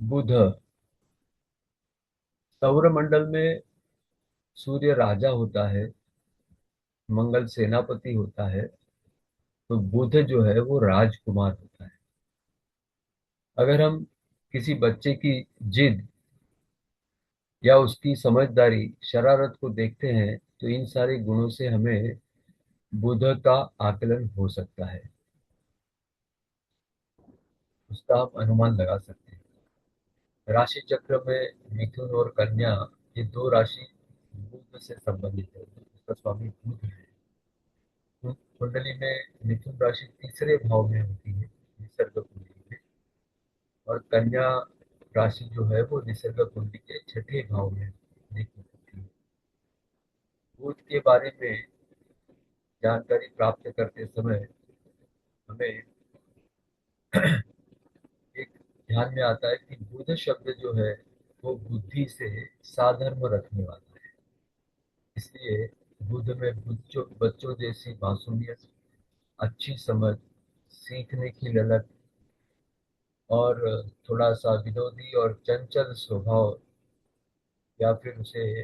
बुध सौरमंडल में सूर्य राजा होता है, मंगल सेनापति होता है। तो बुध जो है वो राजकुमार होता है। अगर हम किसी बच्चे की जिद या उसकी समझदारी, शरारत को देखते हैं तो इन सारे गुणों से हमें बुध का आकलन हो सकता है, उसका हम अनुमान लगा सकते हैं। राशि चक्र में मिथुन और कन्या, ये दो राशि बुध से संबंधित है। उसका स्वामी बुध है। कुंडली में मिथुन राशि तीसरे भाव में होती है, निसर्ग कुंडली में। और कन्या राशि जो है वो निसर्ग कुंडली के छठे भाव में देखी जाती है। बुध के बारे में जानकारी प्राप्त करते समय हमें एक ध्यान में आता है कि बुध शब्द जो है वो बुद्धि से साधर्म रखने वाला है। इसलिए बुध में बच्चों बच्चों जैसी मासूमियत, अच्छी समझ, सीखने की ललक और थोड़ा सा विनोदी और चंचल स्वभाव, या फिर उसे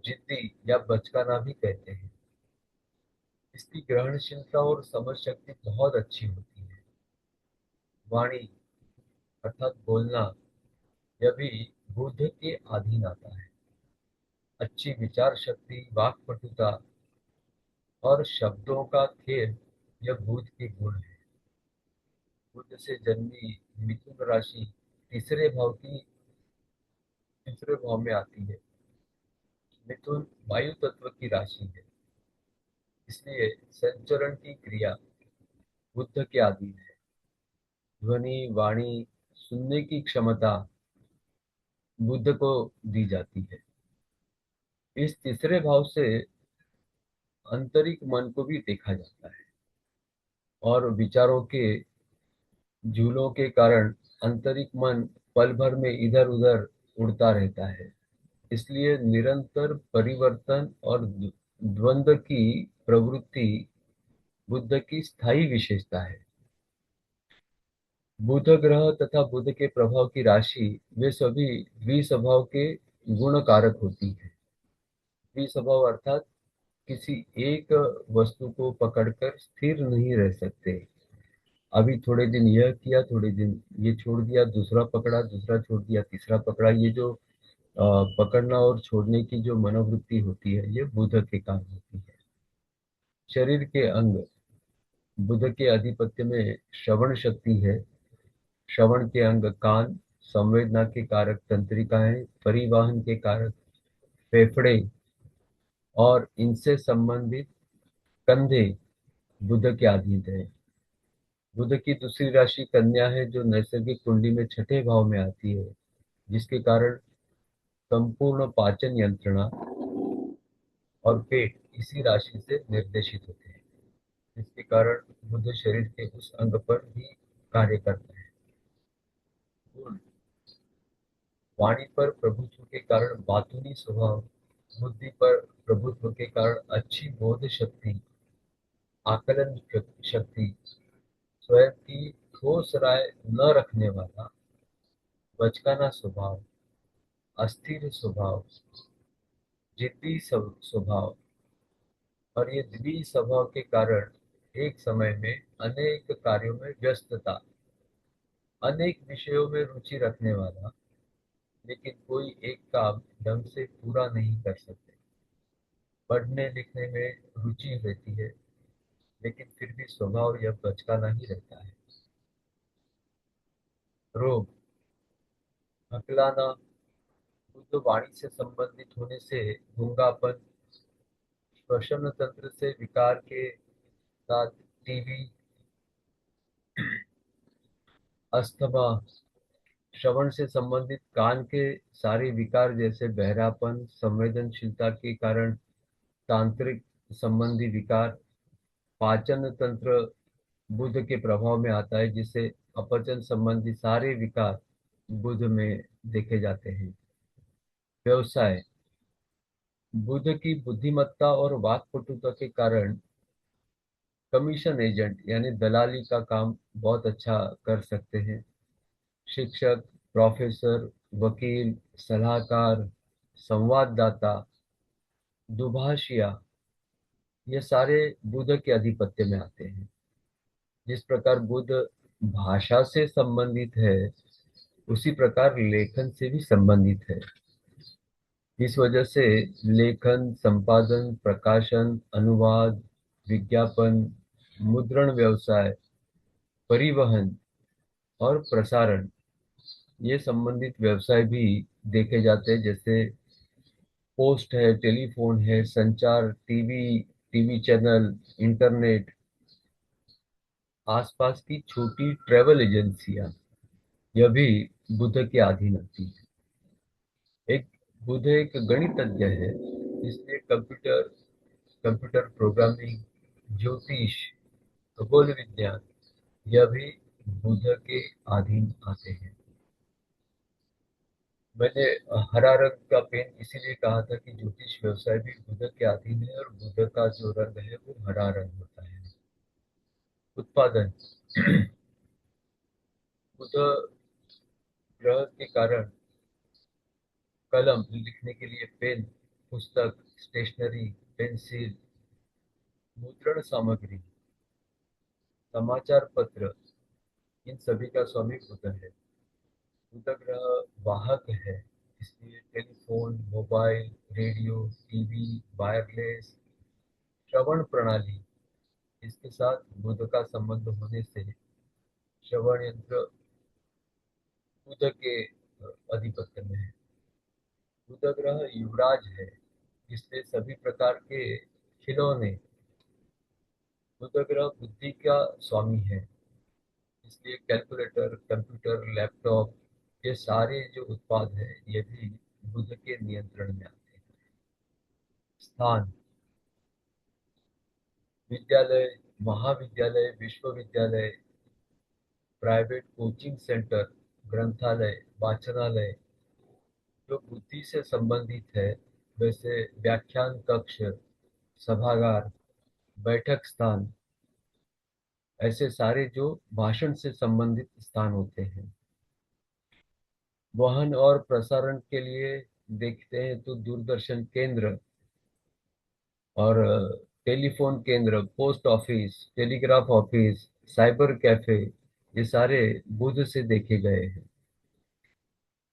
जिद्दी या बचकाना भी कहते हैं। इसकी ग्रहणशीलता और समझ शक्ति बहुत अच्छी होती है। वाणी अर्थात बोलना, यह भी बुध के अधीन आता है। अच्छी विचार शक्ति, वाक्पटुता और शब्दों का खेल, यह बुध के गुण है। बुध से जन्मी मिथुन राशि तीसरे भाव की तीसरे भाव में आती है। मिथुन वायु तत्व की राशि है, इसलिए संचरण की क्रिया बुध के अधीन है। ध्वनि, वाणी, सुनने की क्षमता बुध को दी जाती है। इस तीसरे भाव से आंतरिक मन को भी देखा जाता है, और विचारों के झूलों के कारण आंतरिक मन पल भर में इधर उधर उड़ता रहता है। इसलिए निरंतर परिवर्तन और द्वंद्व की प्रवृत्ति बुध की स्थायी विशेषता है। बुध ग्रह तथा बुध के प्रभाव की राशि, वे सभी द्विस्वभाव के गुण कारक होती है। द्विस्वभाव अर्थात किसी एक वस्तु को पकड़कर स्थिर नहीं रह सकते। अभी थोड़े दिन यह किया, थोड़े दिन ये छोड़ दिया, दूसरा पकड़ा, दूसरा छोड़ दिया, तीसरा पकड़ा। ये जो पकड़ना और छोड़ने की जो मनोवृत्ति होती है, ये बुध के कारण होती है। शरीर के अंग बुध के आधिपत्य में श्रवण शक्ति है। श्रवण के अंग कान, संवेदना के कारक तंत्रिकाएं, परिवहन के कारक फेफड़े और इनसे संबंधित कंधे बुध के अधीन है। बुध की दूसरी राशि कन्या है, जो नैसर्गिक कुंडली में छठे भाव में आती है, जिसके कारण संपूर्ण पाचन यंत्रणा और पेट इसी राशि से निर्देशित होते हैं। इसके कारण बुध शरीर के उस अंग पर भी कार्य करता है। गुण, वाणी पर प्रभुत्व के कारण बातूनी स्वभाव, बुद्धि पर प्रभुत्व के कारण अच्छी बोध शक्ति, आकलन शक्ति, स्वयं की ठोस राय न रखने वाला, बचकाना स्वभाव, अस्थिर स्वभाव, जिद्दी स्वभाव। और ये द्वि स्वभाव के कारण एक समय में अनेक कार्यों में व्यस्तता, अनेक विषयों में रुचि रखने वाला, लेकिन कोई एक काम ढंग से पूरा नहीं कर सकते। पढ़ने लिखने में रुचि रहती है, लेकिन फिर भी स्वभाव यह बचकाना ही रहता है। रोग, हकलाना, शुद्ध वाणी से संबंधित होने से गूंगापन, श्वसन तंत्र से विकार के साथ टीबी, अस्थमा, श्रवण से संबंधित कान के सारे विकार जैसे बहरापन, संवेदनशीलता के कारण तांत्रिक संबंधी विकार, पाचन तंत्र बुध के प्रभाव में आता है, जिससे अपचन संबंधी सारे विकार बुध में देखे जाते हैं। व्यवसाय, बुध की बुद्धिमत्ता और वाक्पटुता के कारण कमीशन एजेंट यानी दलाली का काम बहुत अच्छा कर सकते हैं। शिक्षक, प्रोफेसर, वकील, सलाहकार, संवाददाता, दुभाषिया, ये सारे बुध के अधिपत्य में आते हैं। जिस प्रकार बुध भाषा से संबंधित है, उसी प्रकार लेखन से भी संबंधित है। इस वजह से लेखन, संपादन, प्रकाशन, अनुवाद, विज्ञापन, मुद्रण व्यवसाय, परिवहन और प्रसारण, ये संबंधित व्यवसाय भी देखे जाते हैं। जैसे पोस्ट है, टेलीफोन है, संचार, टीवी, टीवी चैनल, इंटरनेट, आसपास की छोटी ट्रैवल एजेंसियां, यह भी बुध के अधीन आती है। एक बुध एक गणितज्ञ है, इसलिए कंप्यूटर, कंप्यूटर प्रोग्रामिंग, ज्योतिष, खगोल विज्ञान, यह भी बुध के अधीन आते हैं। मैंने हरा रंग का पेन इसीलिए कहा था कि ज्योतिष व्यवसाय भी बुध के अधीन है, और बुध का जो रंग है वो हरा रंग होता है। उत्पादन, बुध ग्रह के कारण कलम, लिखने के लिए पेन, पुस्तक, स्टेशनरी, पेंसिल, मुद्रण सामग्री, समाचार पत्र, इन सभी का स्वामी बुध है। बुध ग्रह वाहक है, इसलिए telephone, mobile, radio, TV, wireless, श्रवण प्रणाली, इसके साथ बुध का संबंध होने से श्रवण यंत्र बुध के अधिपत्य में है। बुध ग्रह युवराज है, इसलिए सभी प्रकार के खिलौने, बुध ग्रह बुद्धि का स्वामी है, इसलिए कैलकुलेटर, कंप्यूटर, लैपटॉप, ये सारे जो उत्पाद हैं ये भी बुध के नियंत्रण में आते हैं। स्थान, विद्यालय, महाविद्यालय, विश्वविद्यालय, प्राइवेट कोचिंग सेंटर, ग्रंथालय, वाचनालय, जो बुद्धि से संबंधित है, वैसे व्याख्यान कक्ष, सभागार, बैठक स्थान, ऐसे सारे जो भाषण से संबंधित स्थान होते हैं। वहन और प्रसारण के लिए देखते हैं तो दूरदर्शन केंद्र और टेलीफोन केंद्र, post office, telegraph office, cyber cafe, ये सारे बुध से देखे गए हैं।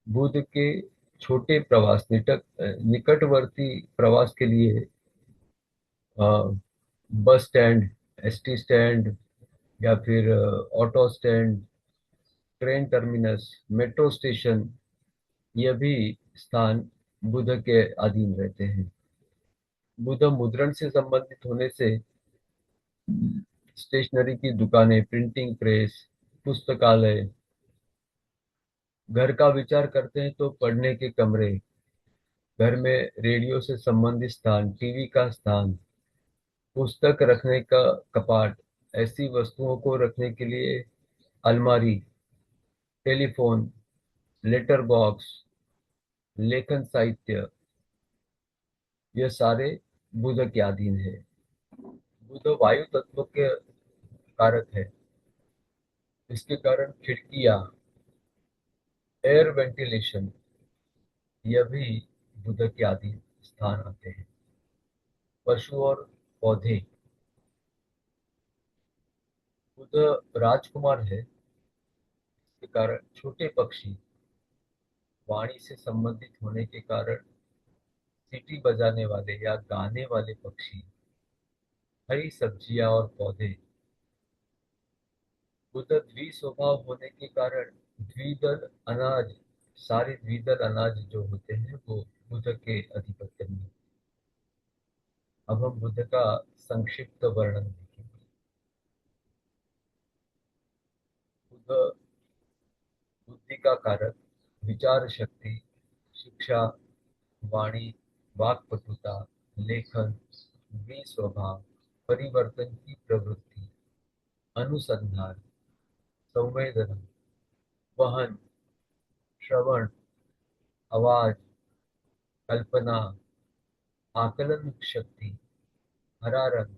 बुध के छोटे प्रवास, निकटवर्ती प्रवास के लिए अ, बस स्टैंड, एसटी स्टैंड, या फिर auto stand, train terminus, metro station, ये भी स्थान बुध के अधीन रहते हैं। बुध मुद्रण से संबंधित होने से स्टेशनरी की दुकानें, प्रिंटिंग प्रेस, पुस्तकालय, घर का विचार करते हैं तो पढ़ने के कमरे, घर में रेडियो से संबंधित स्थान, टीवी का स्थान, पुस्तक रखने का कपाट, ऐसी वस्तुओं को रखने के लिए अलमारी, टेलीफोन, लेटर बॉक्स, लेखन साहित्य, ये सारे बुध के अधीन है। बुध वायु तत्व के कारक है, इसके कारण खिड़कियां, एयर वेंटिलेशन, यह भी बुध के अधीन स्थान आते हैं। पशु और पौधे, बुध राजकुमार है, इसके कारण छोटे पक्षी, वाणी से संबंधित होने के कारण सीटी बजाने वाले या गाने वाले पक्षी, हरी सब्जियां और पौधे। बुध द्विस्वभाव होने के कारण द्विदल अनाज, सारे द्विदल अनाज जो होते हैं वो बुध के अधिपत्य में। अब हम बुध का संक्षिप्त वर्णन देखेंगे। बुध बुद्धि का कारक, विचार शक्ति, शिक्षा, वाणी, वाक्पटुता, लेखन, स्वभाव, परिवर्तन की प्रवृत्ति, अनुसंधान, संवेदना, वहन, श्रवण, आवाज, कल्पना, आकलन शक्ति, हरा रंग,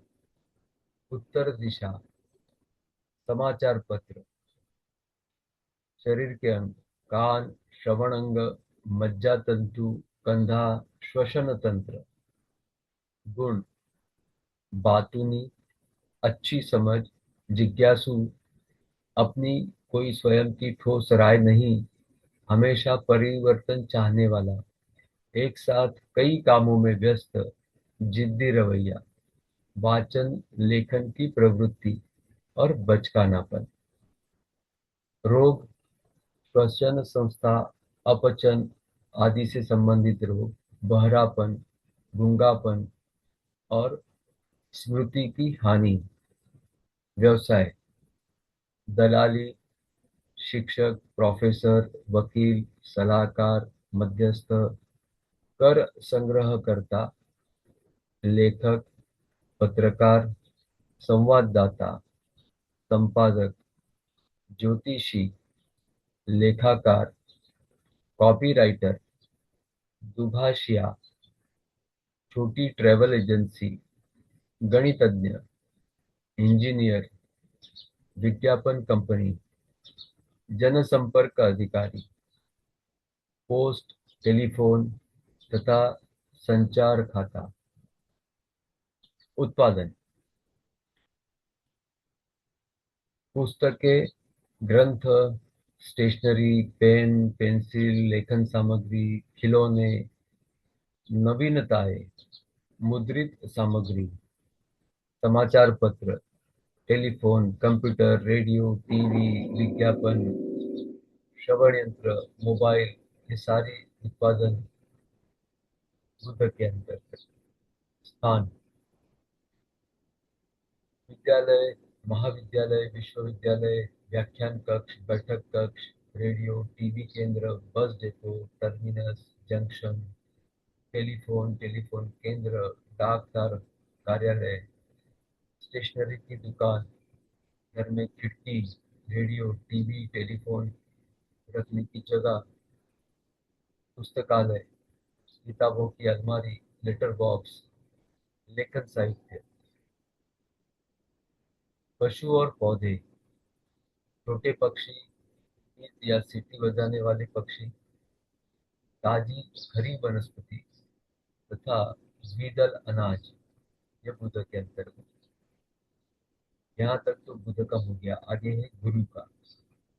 उत्तर दिशा, समाचार पत्र, शरीर के अंग, कान, श्रवण अंग, मज्जा तंतु, कंधा, श्वसन तंत्र। गुण: बातूनी, अच्छी समझ, जिज्ञासु, अपनी कोई स्वयं की ठोस राय नहीं, हमेशा परिवर्तन चाहने वाला, एक साथ कई कामों में व्यस्त, जिद्दी रवैया, वाचन लेखन की प्रवृत्ति और बचकानापन। रोग: श्वसन संस्था, अपचन आदि से संबंधित रोग, बहरापन, गूंगापन और स्मृति की हानि। व्यवसाय: दलाली, शिक्षक, प्रोफेसर, वकील, सलाहकार, मध्यस्थ, कर संग्रहकर्ता, लेखक, पत्रकार, संवाददाता, संपादक, ज्योतिषी, लेखाकार, कॉपीराइटर, दुभाषिया, छोटी ट्रैवल एजेंसी, गणितज्ञ, इंजीनियर, विज्ञापन कंपनी, जनसंपर्क अधिकारी, पोस्ट, टेलीफोन तथा संचार खाता। उत्पादन: पुस्तकें, ग्रंथ, स्टेशनरी, पेन, पेंसिल, लेखन सामग्री, खिलौने, नवीनताएं, मुद्रित सामग्री, समाचार पत्र, टेलीफोन, कंप्यूटर, रेडियो, टीवी, विज्ञापन, श्रवण यंत्र, मोबाइल, ये सारे उत्पादन बुध के अंतर्गत। स्थान: विद्यालय, महाविद्यालय, विश्वविद्यालय, व्याख्यान कक्ष, बैठक कक्ष, रेडियो, टीवी केंद्र, bus depot, terminus, junction, telephone, telephone केंद्र, डाक तार कार्यालय, स्टेशनरी की दुकान, घर में खिड़की, रेडियो, टीवी, टेलीफोन रखने की जगह, पुस्तकालय, किताबों की अलमारी, लेटर बॉक्स, लेखन साहित्य। पशु और पौधे: छोटे पक्षी, ईंट या सीटी बजाने वाले पक्षी, ताजी हरी वनस्पति तथा द्विदल अनाज, ये बुध के अंतर्गत। यहाँ तक तो बुध का हो गया, आगे है गुरु का।